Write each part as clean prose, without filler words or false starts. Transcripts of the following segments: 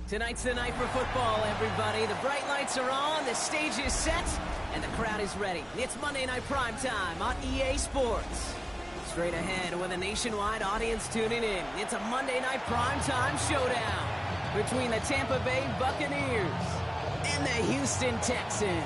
Tonight's the night for football, everybody. The bright lights are on, the stage is set, and the crowd is ready. It's Monday Night Primetime on EA Sports. Straight ahead with a nationwide audience tuning in. It's a Monday Night Primetime showdown between the Tampa Bay Buccaneers and the Houston Texans.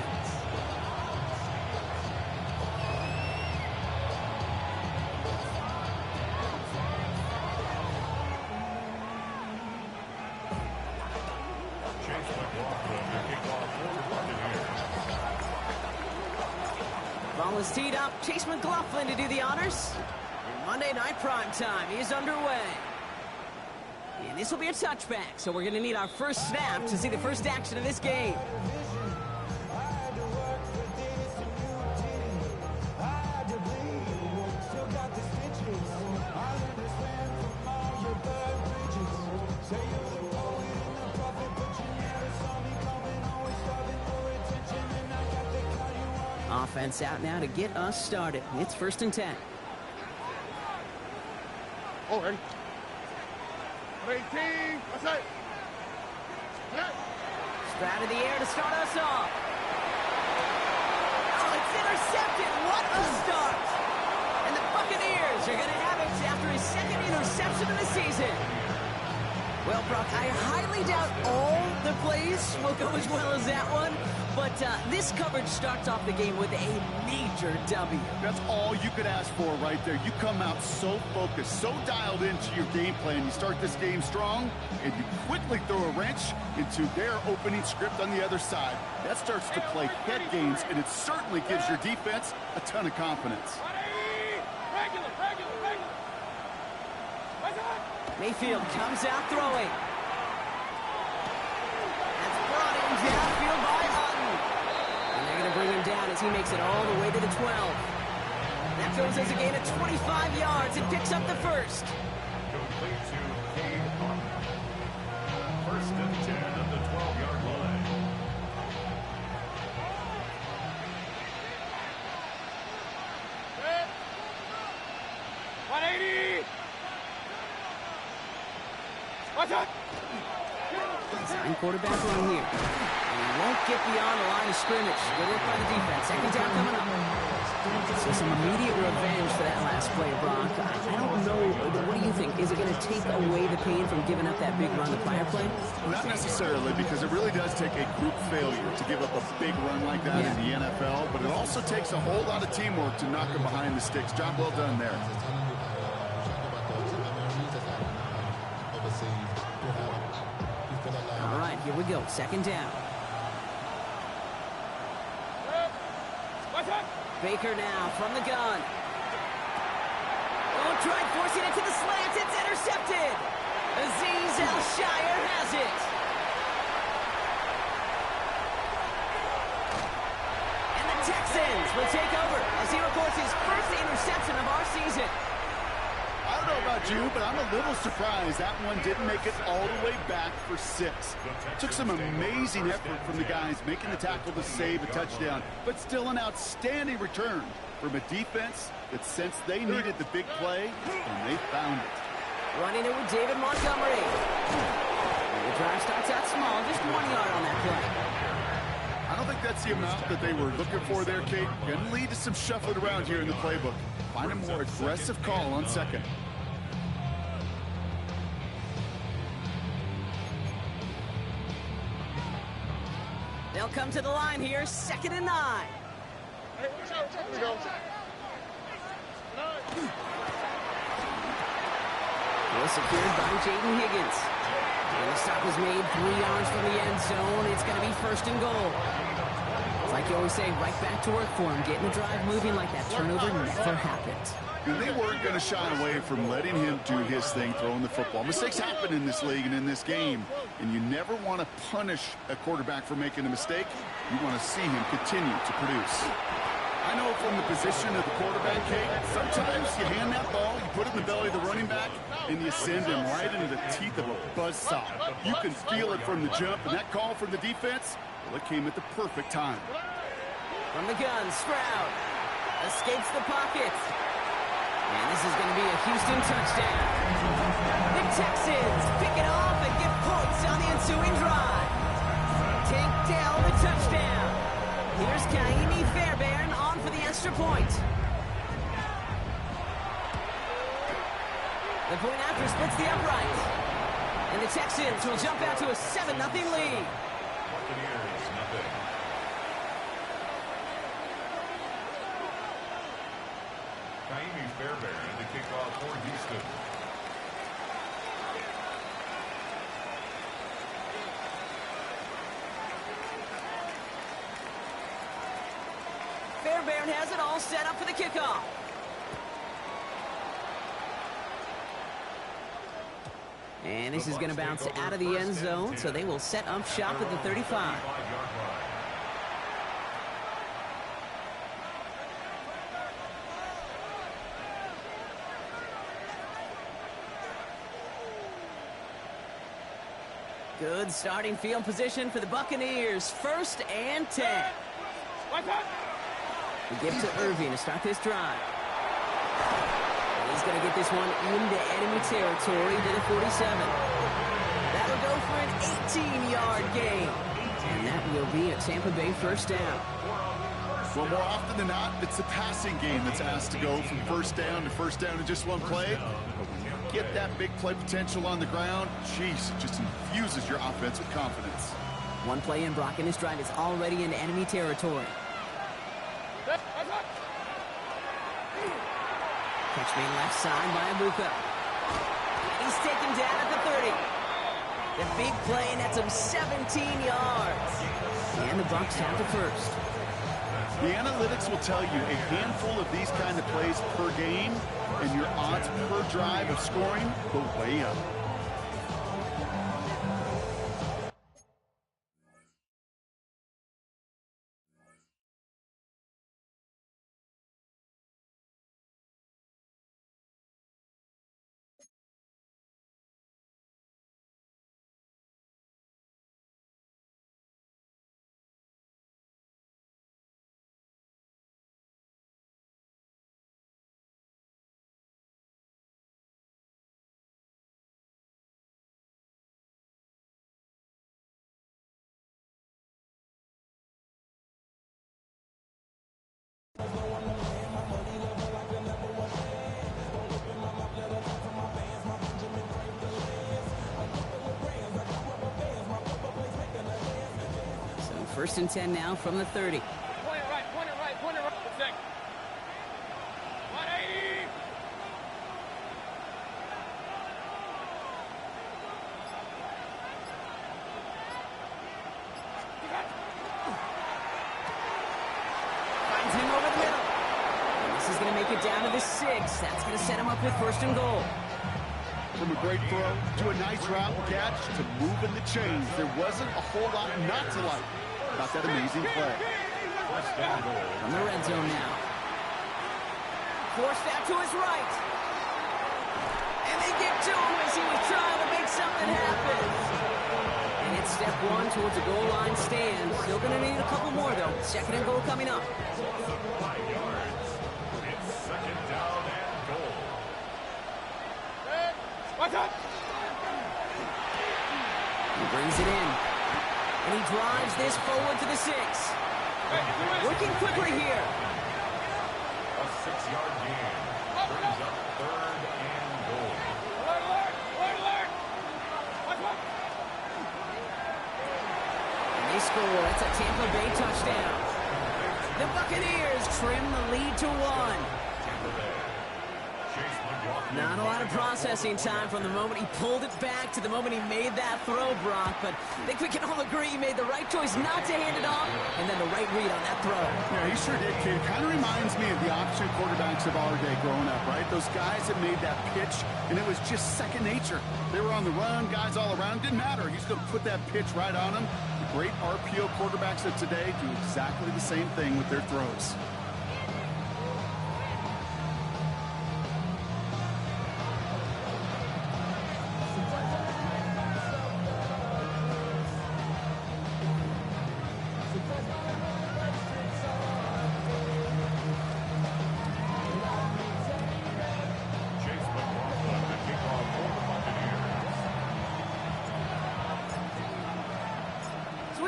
Ball is teed up. Chase McLaughlin to do the honors. And Monday Night Primetime is underway. And this will be a touchback, so we're going to need our first snap to see the first action of this game. Offense out now to get us started. It's 1st and 10. Oh, ready. 18. What's that? Sprout in the air to start us off. Oh, it's intercepted. What a start. And the Buccaneers are going to have it after his second interception of the season. Well, Brock, I highly doubt all the plays will go as well as that one. But this coverage starts off the game with a major W. That's all you could ask for right there. You come out so focused, so dialed into your game plan. You start this game strong, and you quickly throw a wrench into their opening script on the other side. That starts to play head games, and it certainly gives your defense a ton of confidence. Mayfield comes out throwing. That's brought in downfield by Hutton. And they're going to bring him down as he makes it all the way to the 12. That throws us a gain of 25 yards and picks up the first. Complete to Cade Hutton. 1st and 10 at the 12-yard line. Set. 180. What's up? Design quarterback run here. And he won't get beyond the line of scrimmage. Good work by the defense. 2nd down coming up. So some immediate revenge for that last play, Brock. I don't know. What do you think? Is it going to take away the pain from giving up that big run the prior play? Not necessarily, because it really does take a group failure to give up a big run like that in the NFL. But it also takes a whole lot of teamwork to knock them behind the sticks. Job well done there. All right, here we go. 2nd down. Baker now from the gun. Oh, tried forcing it to the slants. It's intercepted. Azeez Al-Shire has it. And the Texans will take over as he records his first interception of our season. I don't know about you, but I'm a little surprised that one didn't make it all the way back for 6. Took some amazing effort from the guys making the tackle to save a touchdown, but still an outstanding return from a defense that sensed they needed the big play, and they found it. Running it with David Montgomery. The drive starts out small, just 1 yard on that play. I don't think that's the amount that they were looking for there, Kate. Going to lead to some shuffling around here in the playbook. Find a more aggressive call on 2nd. They'll come to the line here, 2nd and 9. Hey, here we go. Well secured by Jaden Higgins. And the stop was made 3 yards from the end zone. It's going to be 1st and goal. It's like you always say, right back to work for him. Getting the drive moving like that turnover never happened. And they weren't going to shy away from letting him do his thing, throwing the football. Mistakes happen in this league and in this game, and you never want to punish a quarterback for making a mistake. You want to see him continue to produce. I know from the position of the quarterback, Kate, sometimes you hand that ball, you put it in the belly of the running back, and you send him right into the teeth of a buzzsaw. You can feel it from the jump, and that call from the defense, well, it came at the perfect time. From the gun, Stroud escapes the pocket. And this is going to be a Houston touchdown. The Texans pick it off and ensuing drive. Take down the touchdown. Here's Kaimi Fairbairn on for the extra point. The point after splits the upright. And the Texans will jump out to a 7-0 lead. Buccaneers, nothing. Kaimi Fairbairn to kick off for Houston. Fairbairn has it all set up for the kickoff. And this is going to bounce out of the end zone, so they will set up shop at the 35. Good starting field position for the Buccaneers. 1st and 10. We give to Irving to start this drive. He's going to get this one into enemy territory to the 47. That'll go for an 18-yard gain. And that will be a Tampa Bay 1st down. Well, more often than not, it's the passing game that's asked to go from 1st down to 1st down in just one play. But when you get that big play potential on the ground, jeez, it just infuses your offense with confidence. One play in, Brock, and this drive is already in enemy territory. Catch made left side by Abuka. And he's taken down at the 30. The big play, and that's him 17 yards. And the Bucs have the 1st. The analytics will tell you a handful of these kind of plays per game, and your odds per drive of scoring go way up. So 1st and 10 now from the 30. Point it right, point it right, point it right. 180. Finds him over the middle. And this is going to make it down to the 6. That's going to set him up with 1st and goal. From a great throw to a nice route catch to moving the chains, there wasn't a whole lot not to like about that amazing play. From the red zone now. Forced out to his right. And they get to him as he was trying to make something happen. And it's step 1 towards a goal line stand. Still going to need a couple more, though. 2nd and goal coming up. 5 yards. It's 2nd down and goal. Watch out! He brings it in. And he drives this forward to the 6. Working quickly here. A 6-yard gain. Brings up 3rd and goal. Alert, alert! Alert, alert! Watch out! And they score. It's a Tampa Bay touchdown. The Buccaneers trim the lead to 1. Not a lot of processing time from the moment he pulled it back to the moment he made that throw, Brock. But I think we can all agree he made the right choice not to hand it off, and then the right read on that throw. Yeah, he sure did, kid. Kind of reminds me of the option quarterbacks of our day growing up, right? Those guys that made that pitch, and it was just second nature. They were on the run, guys all around. Didn't matter. He's going to put that pitch right on them. The great RPO quarterbacks of today do exactly the same thing with their throws.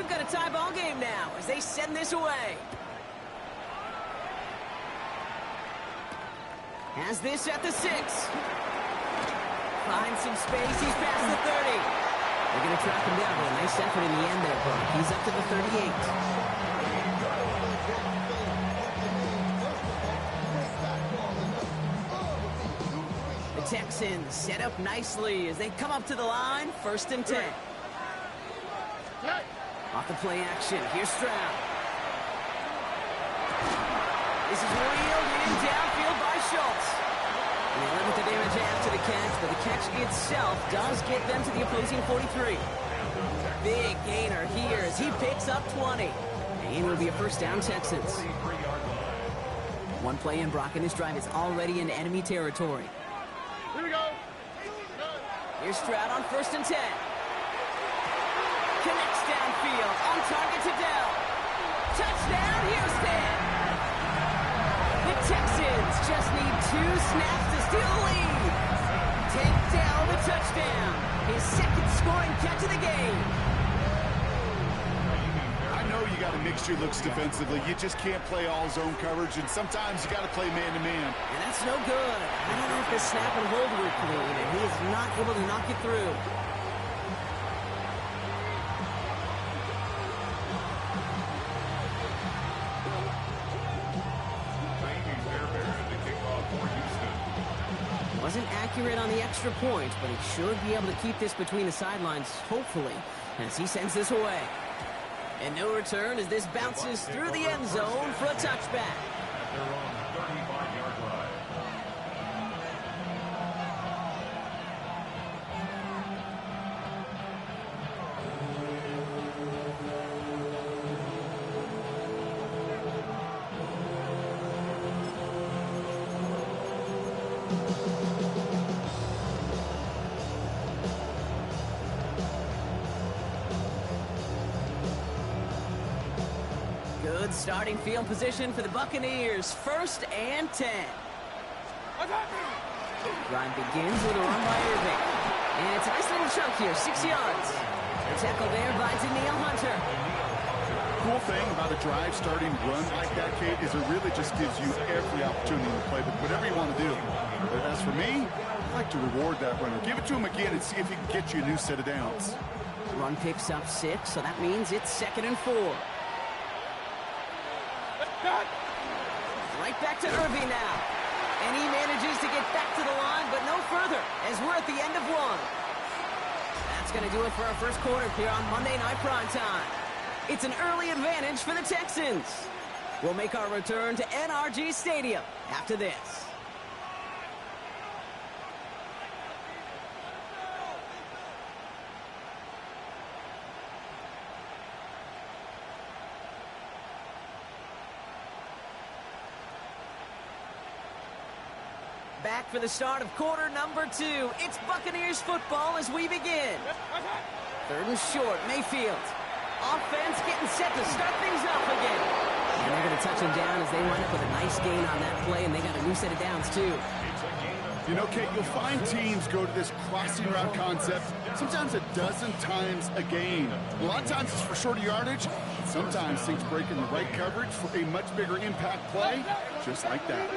we've got a tie ball game now as they send this away. Has this at the 6. Finds some space. He's past the 30. They're going to track him down with a nice effort in the end there, Brock. He's up to the 38. The Texans set up nicely as they come up to the line. 1st and 10. Off the play action. Here's Stroud. This is reeled in downfield by Schultz. And they limit the damage after the catch, but the catch itself does get them to the opposing 43. Big gainer here as he picks up 20. And it will be a 1st down, Texans. One play in, Brock, and this drive is already in enemy territory. Here we go. Here's Stroud on 1st and 10. Connects downfield, on target to Dell. Touchdown, Houston! The Texans just need 2 snaps to steal the lead. Take Dell the touchdown. His 2nd scoring catch of the game. I know you got a mixture of looks defensively. You just can't play all zone coverage, and sometimes you got to play man-to-man. And that's no good. I don't know if the snap and hold were clean, and he is not able to knock it through. Wasn't accurate on the extra point, but he should be able to keep this between the sidelines, hopefully, as he sends this away. And no return as this bounces through the end zone for a touchback. They're on the 35-yard line. Good starting field position for the Buccaneers. 1st and 10. Drive begins with a run by Irving. And it's a nice little chunk here, 6 yards. Tackle there by Danielle Hunter. Cool thing about a drive starting run like that, Kate, is it really just gives you every opportunity to play with whatever you want to do. But as for me, I like to reward that runner. Give it to him again and see if he can get you a new set of downs. Run picks up 6, so that means it's 2nd and 4. Right back to Irving now. And he manages to get back to the line, but no further, as we're at the end of 1. That's going to do it for our first quarter here on Monday Night Primetime. It's an early advantage for the Texans. We'll make our return to NRG Stadium after this. Back for the start of quarter number 2. It's Buccaneers football as we begin. 3rd and short, Mayfield. Offense getting set to start things off again. And they're going to touch him down as they wind up with a nice gain on that play, and they got a new set of downs, too. You know, Kate, you'll find teams go to this crossing route concept sometimes a dozen times a game. A lot of times it's for shorter yardage. Sometimes things break in the right coverage for a much bigger impact play, just like that.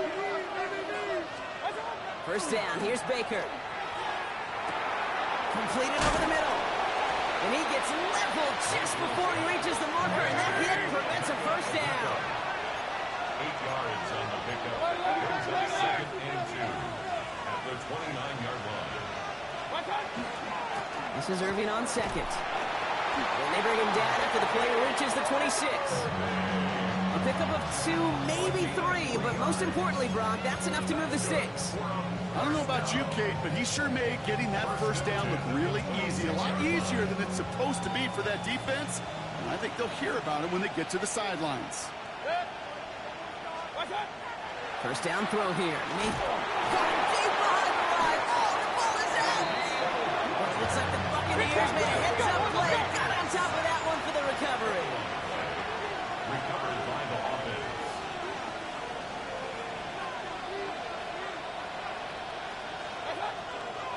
1st down, here's Baker. Completed over the middle. And he gets leveled just before he reaches the marker, and that hit prevents a 1st down. 8 yards on the pickup. It's a 2nd and 2 at the 29-yard line. This is Irving on 2nd. And they bring him down after the play reaches the 26. A pickup of 2, maybe 3, but most importantly, Brock, that's enough to move the sticks. I don't know about you, Kate, but he sure made getting that 1st down look really easy. A lot easier than it's supposed to be for that defense. And I think they'll hear about it when they get to the sidelines. 1st down throw here. Mayfield. Deep behind the line. Oh, the ball is out. Looks like the Buccaneers made a heads-up play. Got on top of that one for the recovery. Recovered by the offense.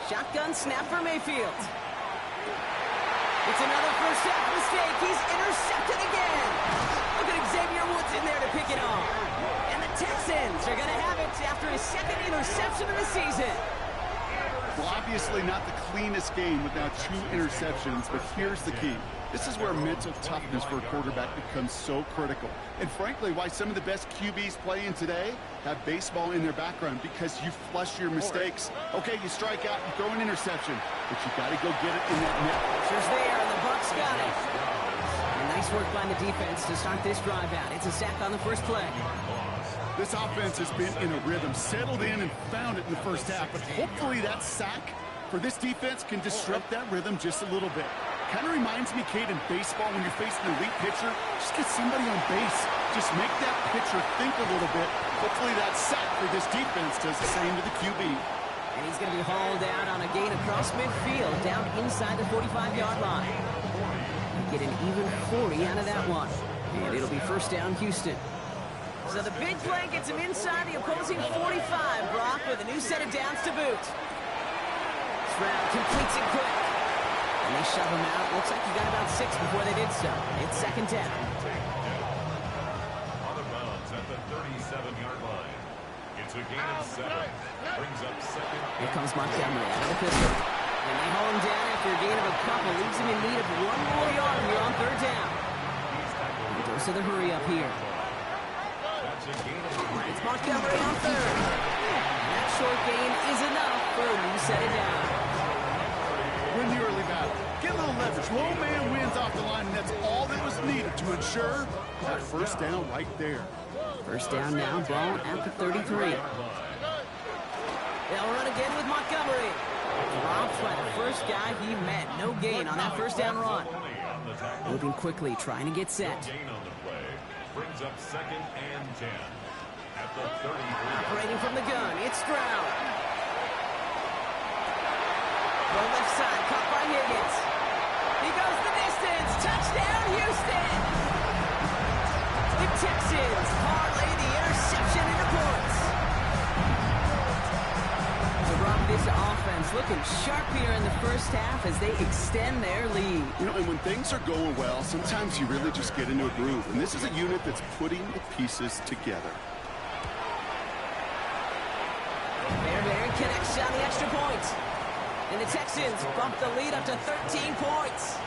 Shotgun snap for Mayfield. It's another first half mistake. He's intercepted again. Look at Xavier Woods in there to pick it off. And the Texans are going to have it after his second interception of the season. Well, obviously not the cleanest game with now 2 interceptions, but here's the key. This is where mental toughness for a quarterback becomes so critical. And frankly, why some of the best QBs playing today have baseball in their background, because you flush your mistakes. Okay, you strike out, you throw an interception, but you got to go get it in that net. Pressure's there, and the Bucs got it. And nice work by the defense to start this drive out. It's a sack on the first play. This offense has been in a rhythm, settled in and found it in the first half, but hopefully that sack for this defense can disrupt that rhythm just a little bit. Kind of reminds me, Kate, in baseball, when you're facing an elite pitcher, just get somebody on base. Just make that pitcher think a little bit. Hopefully that sack for this defense does the same to the QB. And he's going to be hauled out on a gain across midfield, down inside the 45-yard line. Get an even 40 out of that one. And it'll be first down, Houston. So the big play gets him inside the opposing 45, Brock, with a new set of downs to boot. Stroud completes it quick. And they shove him out. Looks like he got about 6 before they did so. It's second down. On the bounds at the 37-yard line. It's a gain of 7. Brings up second. Here comes Montgomery out of the pistol. And they haul him down after a gain of a couple. Leaves him in need of 1 more yard here on third down. He goes to the hurry up here. It's Montgomery on third. That short gain is enough for a new set of downs. Win the early battle. Get a little leverage. Low man wins off the line, and that's all that was needed to ensure that first down right there. First down now, ball at the 33. They'll run again with Montgomery. Dropped by the first guy he met. No gain on that first down run. Moving quickly, trying to get set. Brings up second and 10 at the 33. Operating from the gun, it's Stroud. The left side, caught by Higgins. He goes the distance. Touchdown, Houston! The Texans parlay the interception into points. So, Brock, this offense looking sharp here in the first half as they extend their lead. You know, and when things are going well, sometimes you really just get into a groove. And this is a unit that's putting the pieces together. Bear connects on the extra point. And the Texans bump the lead up to 13 points.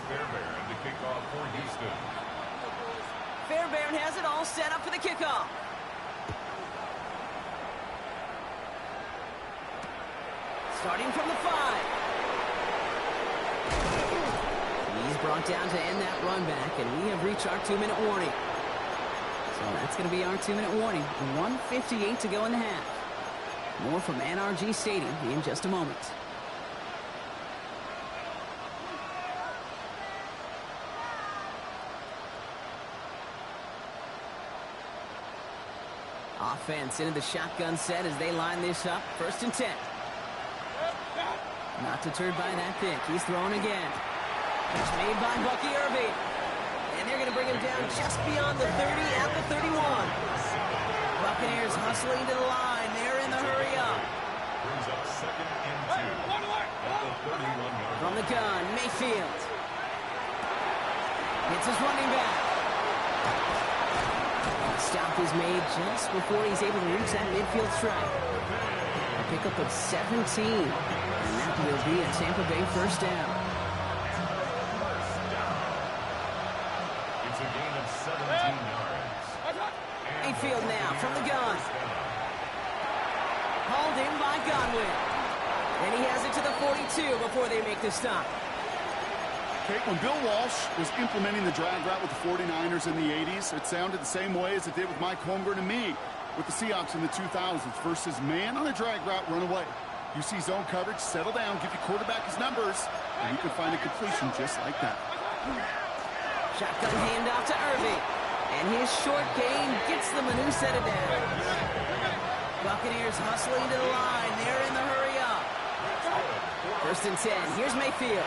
Fairbairn to kick off for Houston. Fairbairn has it all set up for the kickoff. Starting from the 5. He's brought down to end that run back, and we have reached our 2-minute warning. So that's going to be our 2-minute warning. 1:58 to go in the half. More from NRG Stadium in just a moment. Offense into the shotgun set as they line this up. First and 10. Not deterred by that pick. He's throwing again. Catch made by Bucky Irving. And they're going to bring him down just beyond the 30 at the 31. Buccaneers hustling to the line. They're in the hurry up. Brings up second and 2 at the 31-yard. From the gun, Mayfield. It's his running back. Stop is made just before he's able to reach that midfield strike. A pickup of 17. And that will be a Tampa Bay first down. It's a gain of 17 yards. Mayfield now from the gun. Hauled in by Godwin. And he has it to the 42 before they make the stop. Okay, when Bill Walsh was implementing the drag route with the 49ers in the 80s, it sounded the same way as it did with Mike Holmgren and me with the Seahawks in the 2000s versus man on a drag route, run away. You see zone coverage, settle down, give your quarterback his numbers, and you can find a completion just like that. Shotgun handoff to Irving. And his short gain gets them a new set of downs. Buccaneers hustling to the line. They're in the hurry up. First and 10. Here's Mayfield.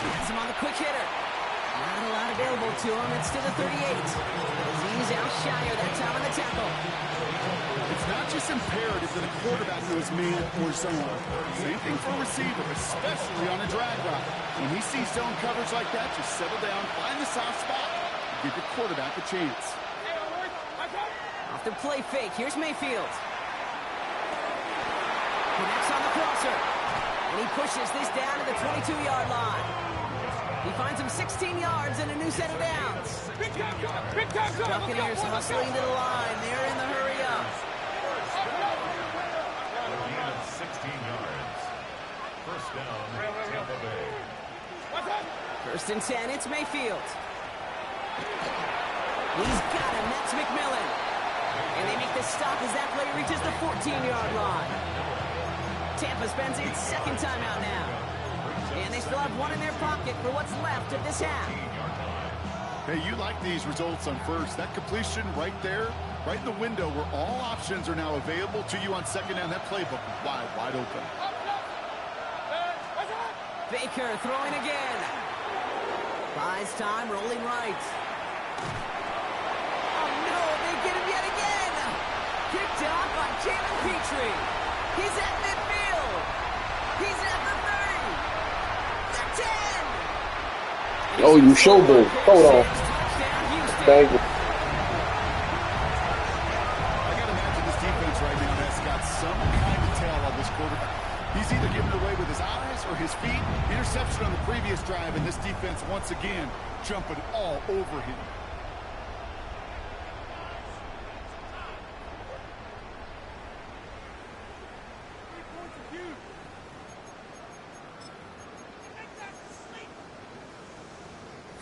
Has him on the quick hitter. Not a lot available to him. It's to the 38. He's outshired that time on the tackle. It's not just imperative that a quarterback knows man or zone. Same thing for a receiver, especially on a drag route. When he sees zone coverage like that, just settle down, find the soft spot, give your quarterback a chance. Off the play fake, here's Mayfield. Connects on the crosser. And he pushes this down to the 22-yard line. He finds him 16 yards and a new set of downs. Buccaneers hustling to the line. They're in the hurry up. A gain of 16 yards. First down, Tampa Bay. First and 10, it's Mayfield. He's got him. That's McMillan. And they make the stop as that play reaches the 14-yard line. Tampa spends its second timeout now. And they still have one in their pocket for what's left of this half. Hey, you like these results on first. That completion right there, right in the window where all options are now available to you on second down. That playbook wide open. Baker throwing again. Buys time, rolling right. Oh, no, they get him yet again. Picked off by Jalen Petrie. He's at midfield. He's at the 30. The 10. Oh, you showboat. Hold on. Thank you. I got to imagine this defense right now has got some kind of tail on this quarterback. He's either giving it away with his eyes or his feet. Interception on the previous drive, and this defense once again jumping all over him.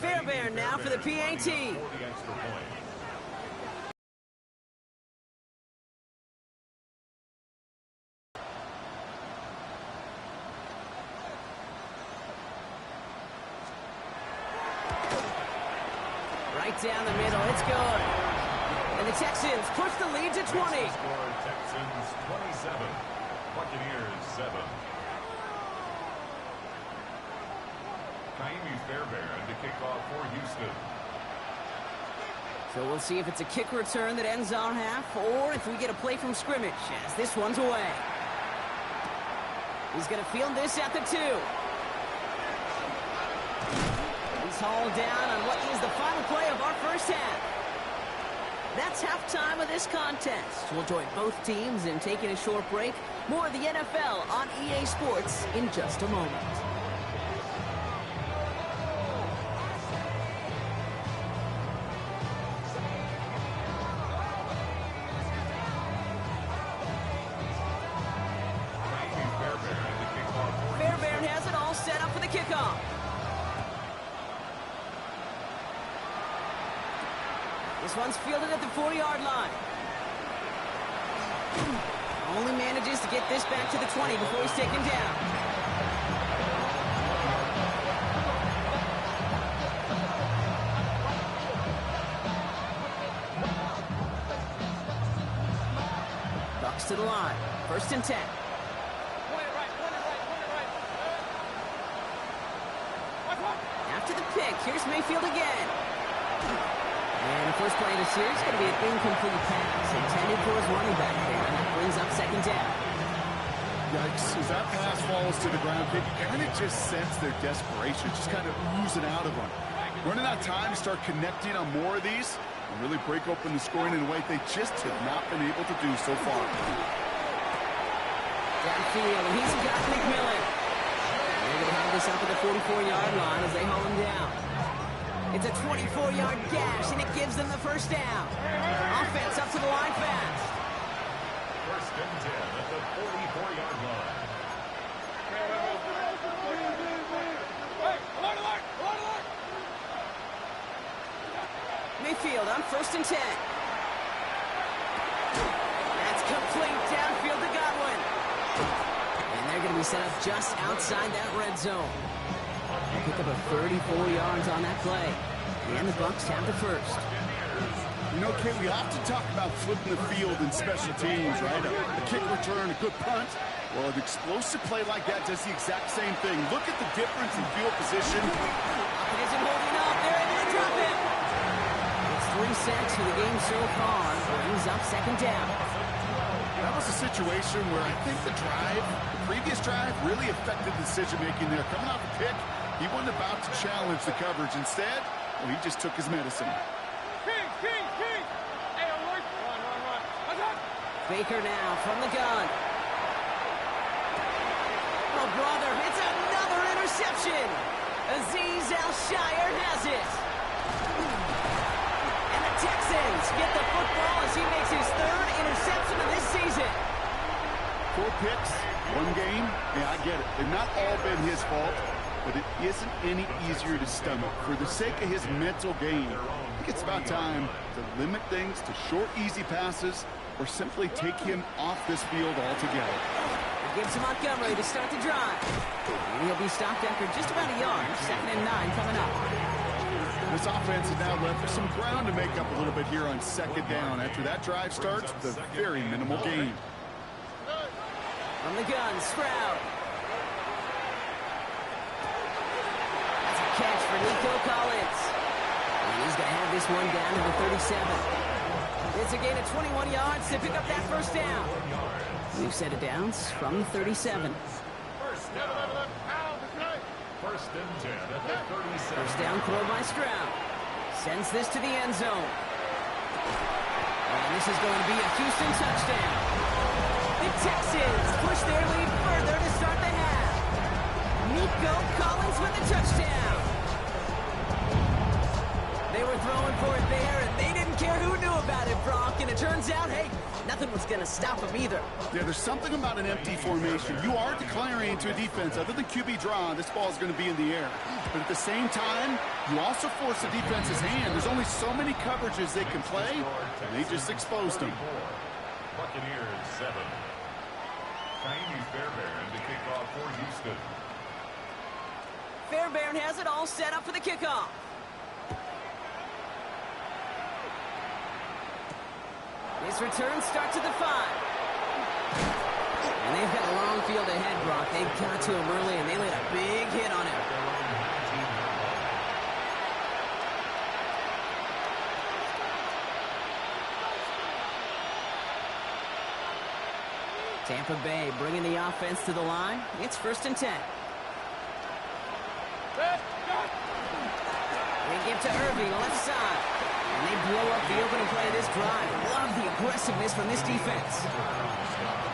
Fairbairn now for the PAT. Right down the middle, it's good. And the Texans push the lead to 20. Score Texans 27, Buccaneers 7. Fairbairn to kick off for Houston. So we'll see if it's a kick return that ends our half, or if we get a play from scrimmage as this one's away. He's going to field this at the 2. He's hauled down on what is the final play of our first half. That's halftime of this contest. We'll join both teams in taking a short break. More of the NFL on EA Sports in just a moment. This one's fielded at the 4-yard line. Only manages to get this back to the 20 before he's taken down. Bucks to the line. First and 10. After the pick, here's Mayfield again. And the first play of the series is going to be an incomplete pass intended for his running back there. And that brings up second down. Yikes. As that pass falls to the ground, you kind of just sense their desperation, just kind of oozing out of them. Running out of time to start connecting on more of these and really break open the scoring in a way they just have not been able to do so far. Downfield, and he's got McMillan. They're going to have this up at the 44-yard line as they haul him down. It's a 24-yard gash, and it gives them the first down. Offense up to the line fast. First and 10 at the 44-yard line. Mayfield on first and 10. That's complete downfield to Godwin. And they're going to be set up just outside that red zone. Pick up a 34 yards on that play. And the Bucks have the first. You know, Kay, we often talk about flipping the field in special teams, right? A kick return, a good punt. Well, an explosive play like that does the exact same thing. Look at the difference in field position. It isn't holding up. There 3 sacks for the game so far. Brings up second down. That was a situation where I think the previous drive, really affected the decision-making there. Coming off a pick, he wasn't about to challenge the coverage. Instead, well, he just took his medicine. King! Hey, alert! Run! Baker now from the gun. Oh, brother, it's another interception. Azeez Al-Shire has it. And the Texans get the football as he makes his 3rd interception of this season. 4 picks, 1 game. Yeah, I get it. They've not all been his fault, but it isn't any easier to stomach. For the sake of his mental game, I think it's about time to limit things to short, easy passes or simply take him off this field altogether. It gives to Montgomery to start the drive. And he'll be stopped after just about a yard. 2nd and 9 coming up. This offense is now left with some ground to make up a little bit here on 2nd down. After that drive starts with a very minimal gain. From the gun, Stroud. That's a catch for Nico Collins. And he's going to have this one down to the 37. It's a gain of 21 yards to pick up that first down. New set of downs from the 37. First down. First and 10 at the 37. First down throw by Stroud. Sends this to the end zone. And this is going to be a Houston touchdown. The Texans push their lead further to start the half. Nico Collins with the touchdown. They were throwing for it there, and they didn't care who knew about it, Brock. And it turns out, hey, nothing was going to stop them either. Yeah, there's something about an empty formation. You are declaring to a defense, other than QB draw, this ball is going to be in the air. But at the same time, you also force the defense's hand. There's only so many coverages they can play, and they just exposed them. Buccaneers 7. Tiny Fairbairn to kick off for Houston. Fairbairn has it all set up for the kickoff. This return starts at the 5. And they've got a long field ahead, Brock. They got to him early, and they laid a big hit on him. Tampa Bay bringing the offense to the line. It's 1st and 10. They give to Irving, left side. And they blow up the opening play of this drive. Love the aggressiveness from this defense.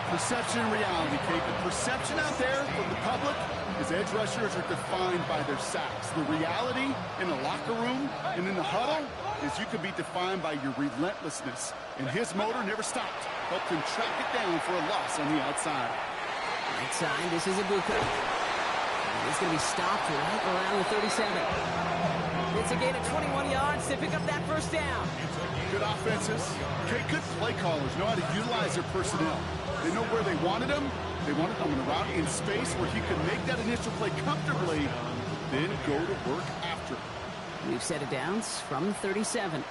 Perception and reality, Kate. The perception out there from the public is edge rushers are defined by their sacks. The reality in the locker room and in the huddle is you can be defined by your relentlessness. And his motor never stopped. Helped him track it down for a loss on the outside. Right side, this is Ibuka. He's going to be stopped right around the 37. It's a gain of 21 yards to pick up that first down. Good offenses. Okay, good play callers know how to utilize their personnel. They know where they wanted him. They wanted him in a route in space where he could make that initial play comfortably, then go to work after. We've set it downs from 37.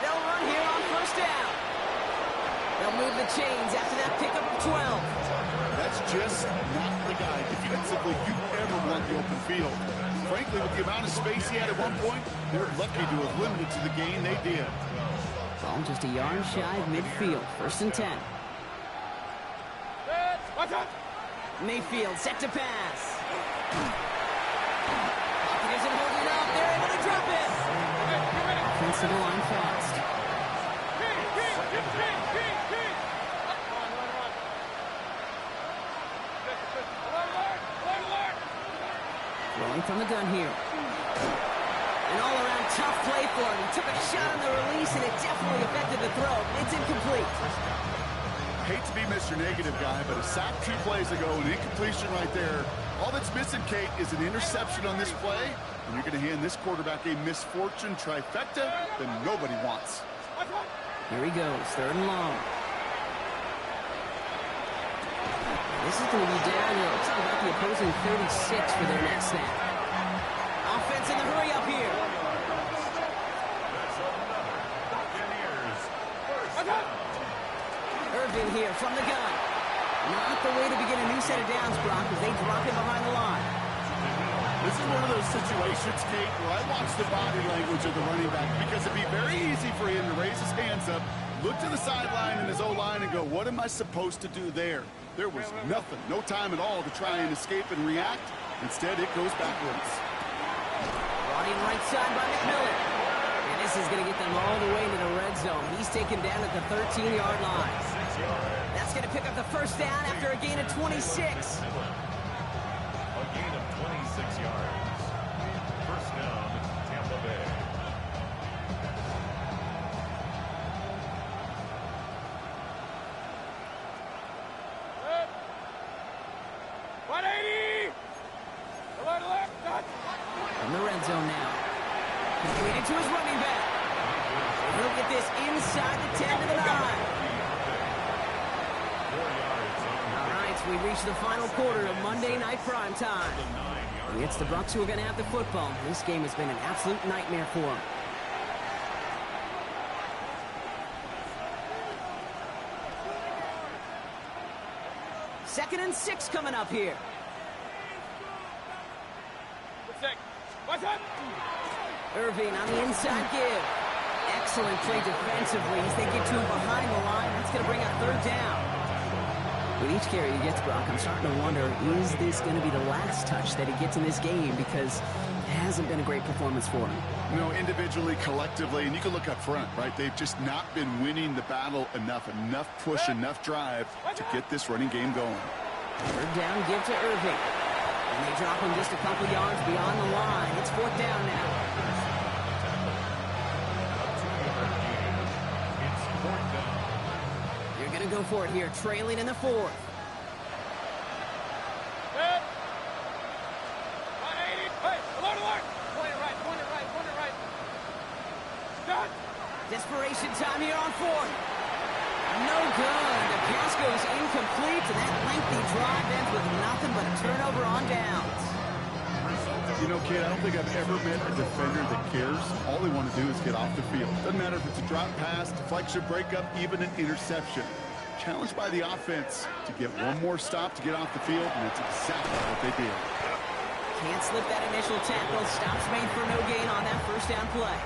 They'll run here on first down. They'll move the chains after that pickup of 12. That's just not the guy defensively you ever want the open field. Frankly, with the amount of space he had at one point, they're lucky to have limited to the gain they did. Ball just a yard shy of midfield. 1st and 10. Mayfield set to pass. Pocket isn't holding up. They're able to drop it. Offensive line fast. Rolling from the gun here. An all-around tough play for him. He took a shot on the release, and it definitely affected the throw. It's incomplete. I hate to be Mr. Negative guy, but a sack 2 plays ago, an incompletion right there. All that's missing, Kate, is an interception on this play, and you're going to hand this quarterback a misfortune trifecta that nobody wants. Here he goes, 3rd and long. This is going to be down here. Looks like about the opposing 36 for their next snap. Offense in the hurry up here. Irving here from the gun. Not the way to begin a new set of downs, Brock, as they drop him behind the line. This is one of those situations, Kate, where I watch the body language of the running back because it'd be very easy for him to raise his hands up, look to the sideline in his O-line and go, what am I supposed to do there? There was nothing, no time at all to try and escape and react. Instead, it goes backwards. Running right side by McMillan. And this is going to get them all the way into the red zone. He's taken down at the 13-yard line. That's going to pick up the first down after a gain of 26. A gain of 26 yards. First down, Tampa Bay. In the red zone now. Completed to his running back. He'll get this inside the 10 to the 9. All right, so we reach the final quarter of Monday Night Prime Time. It's the Bucs who are going to have the football. This game has been an absolute nightmare for them. Second and 6 coming up here. Irving on the inside give. Excellent play defensively as they get to him behind the line. That's going to bring up third down. With each carry he gets, Brock, I'm starting to wonder, is this going to be the last touch that he gets in this game? Because it hasn't been a great performance for him. You know, individually, collectively, and you can look up front, right? They've just not been winning the battle enough push, enough drive to get this running game going. Third down give to Irving. And they drop him just a couple yards beyond the line. It's fourth down now. You're going to go for it here, trailing in the fourth. Desperation time here on fourth. No good. The pass goes incomplete, and that lengthy drive ends with nothing but a turnover on downs. You know, kid, I don't think I've ever met a defender that cares. All they want to do is get off the field. Doesn't matter if it's a drop pass, deflection, breakup, even an interception. Challenged by the offense to get one more stop to get off the field, and that's exactly what they did. Can't slip that initial tackle. Stops made for no gain on that first down play.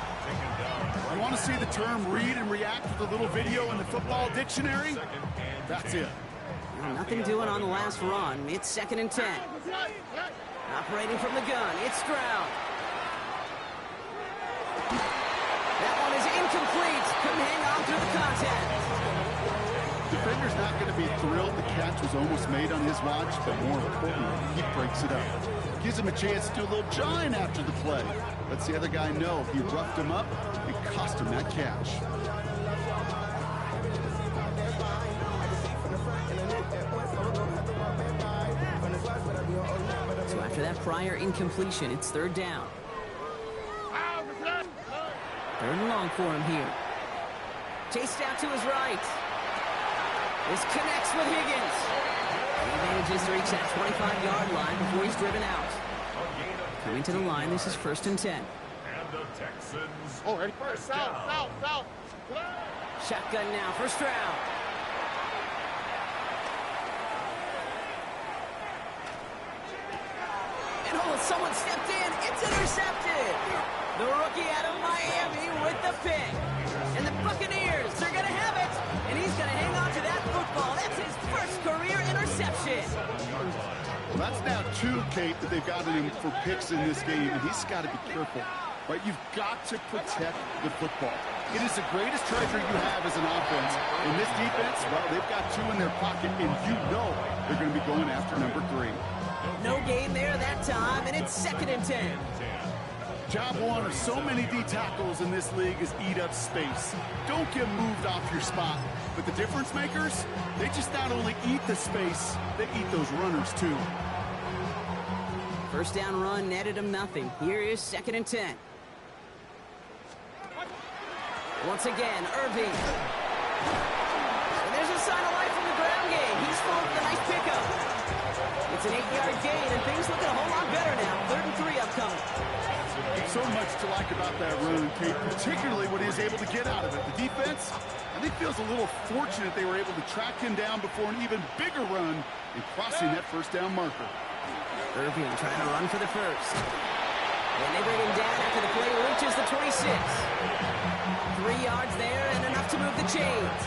You want to see the term read and react with a little video in the football dictionary? That's it. Well, nothing doing on the last run. It's second and 10. Operating from the gun, it's Stroud. That one is incomplete. Couldn't hang on through the contact. Defender's not going to be thrilled the catch was almost made on his watch, but more importantly, he breaks it up. Gives him a chance to do a little jawing after the play. Lets the other guy know he roughed him up and cost him that catch. So after that prior incompletion, it's third down. Third and long for him here. Chased out to his right. This connects with Higgins. He manages to reach that 25-yard line before he's driven out. Coming to the line, this is first and 10. And the Texans. Ready? South. Shotgun now for Stroud. And someone stepped in. It's intercepted. The rookie out of Miami with the pick. And the Buccaneers are going to have it. And he's going to hang on to that football. That's his first career interception. Well, that's now 2, Kate, that they've gotten him for picks in this game, and he's got to be careful, right? You've got to protect the football. It is the greatest treasure you have as an offense. In this defense, well, they've got 2 in their pocket, and you know they're going to be going after number 3. No gain there that time, and it's second and 10. Job one of so many D tackles in this league is eat up space. Don't get moved off your spot. But the difference makers, they just not only eat the space, they eat those runners too. First down run netted him nothing. Here is second and 10. Once again, Irving. And there's a sign of life from the ground game. He's full with a nice pickup. It's an 8-yard gain, and things looking a whole lot better now. 3rd and 3 upcoming. So much to like about that run, Kate, particularly what he was able to get out of it. The defense, I think, feels a little fortunate they were able to track him down before an even bigger run and crossing that first down marker. Irving trying to run for the first. And they bring him down after the play reaches the 26. 3 yards there and enough to move the chains.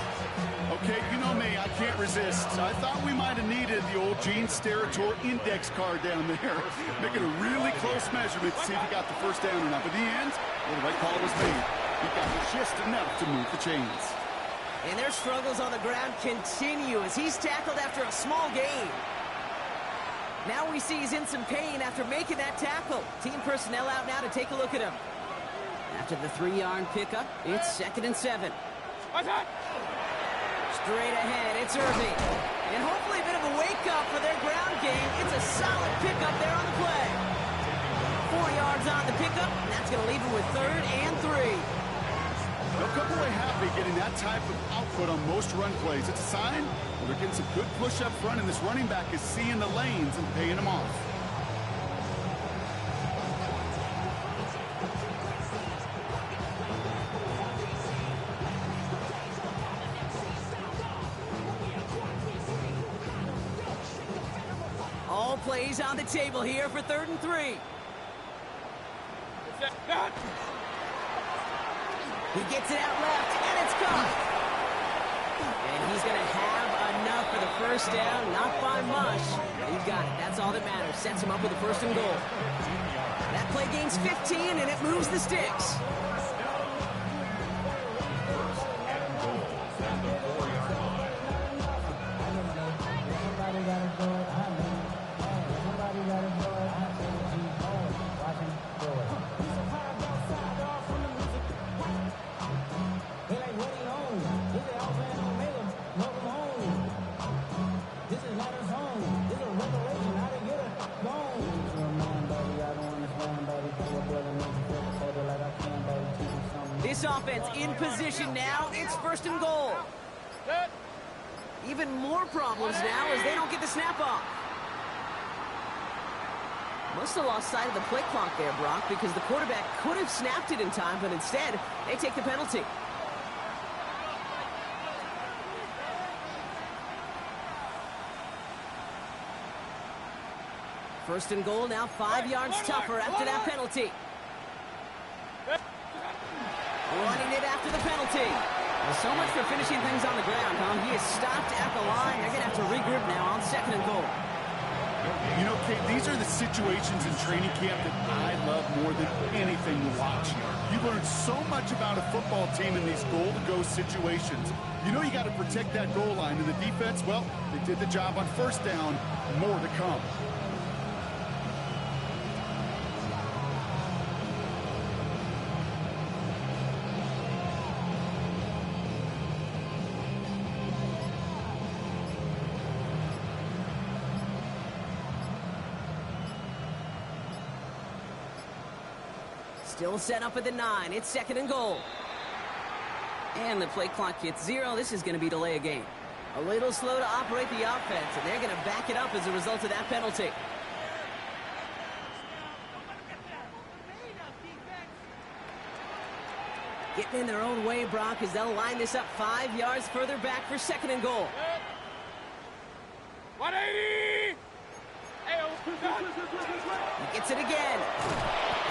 Okay, you know me, I can't resist. I thought we might have needed the old Gene Steratore index card down there. Making a really close measurement to see if he got the first down or not. But in the end, well, the right call was made. He got just enough to move the chains. And their struggles on the ground continue as he's tackled after a small gain. Now we see he's in some pain after making that tackle. Team personnel out now to take a look at him. After the 3-yard pickup, it's 2nd and 7. Straight ahead, it's Irving. And hopefully a bit of a wake-up for their ground game. It's a solid pickup there on the play. 4 yards on the pickup, and that's going to leave him with 3rd and 3. They'll come away happy getting that type of output on most run plays. It's a sign well, they're getting some good push up front, and this running back is seeing the lanes and paying them off. All plays on the table here for 3rd and 3. He gets it out left, and it's caught. And he's going to have enough for the first down, not by much. He's got it. That's all that matters. Sets him up with a 1st and goal. That play gains 15, and it moves the sticks. This offense in position now. It's 1st and goal. Even more problems now as they don't get the snap off. Must have lost sight of the play clock there, Brock, because the quarterback could have snapped it in time, but instead, they take the penalty. First and goal now, 5 yards tougher after that penalty. Running it after the penalty. Well, so much for finishing things on the ground, huh? He is stopped at the line. They're going to have to regroup now on 2nd and goal. You know, Kate, these are the situations in training camp that I love more than anything to watch. You learn so much about a football team in these goal-to-go situations. You know you got to protect that goal line, and the defense, well, they did the job on 1st down. More to come. Still set up at the 9. It's 2nd and goal. And the play clock hits 0. This is going to be delay a game. A little slow to operate the offense, and they're going to back it up as a result of that penalty. Getting in their own way, Brock, as they'll line this up 5 yards further back for 2nd and goal. 180! He gets it again.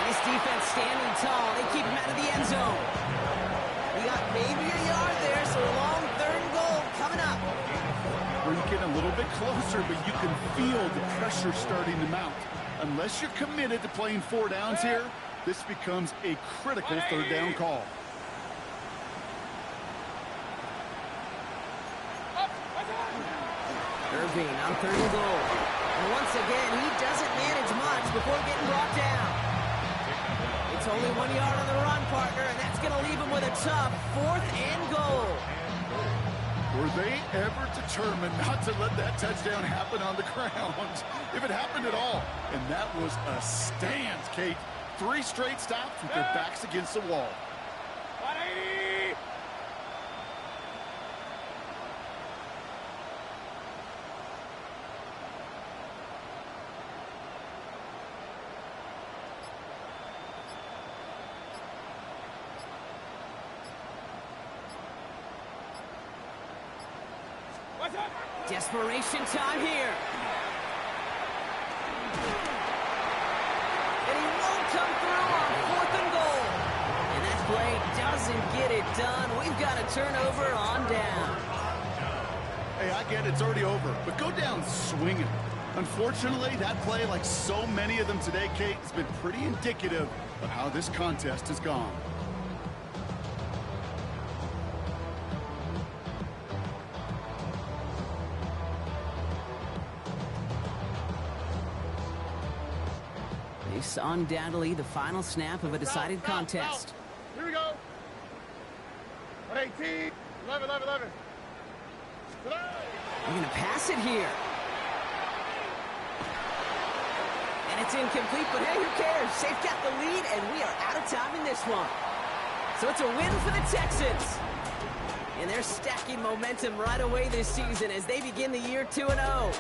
This defense standing tall. They keep him out of the end zone. We got maybe a yard there, so a long 3rd and goal coming up. We're getting a little bit closer, but you can feel the pressure starting to mount. Unless you're committed to playing 4 downs here, this becomes a critical 3rd down call. Irving on 3rd and goal. And once again, he doesn't manage much before getting brought down. It's only 1 yard on the run, partner, and that's going to leave him with a tough 4th and goal. Were they ever determined not to let that touchdown happen on the ground? If it happened at all. And that was a stand, Kate. 3 straight stops with their backs against the wall. 180! Desperation time here. doesn't get it done. We've got a turnover on down. Hey, I get it's already over, but go down swinging. Unfortunately, that play, like so many of them today, Kate, has been pretty indicative of how this contest has gone. It's undoubtedly the final snap of a decided contest. Here we go. 118. 11. We're going to pass it here. And it's incomplete, but hey, who cares? They've got the lead, and we are out of time in this one. So it's a win for the Texans. And they're stacking momentum right away this season as they begin the year 2-0.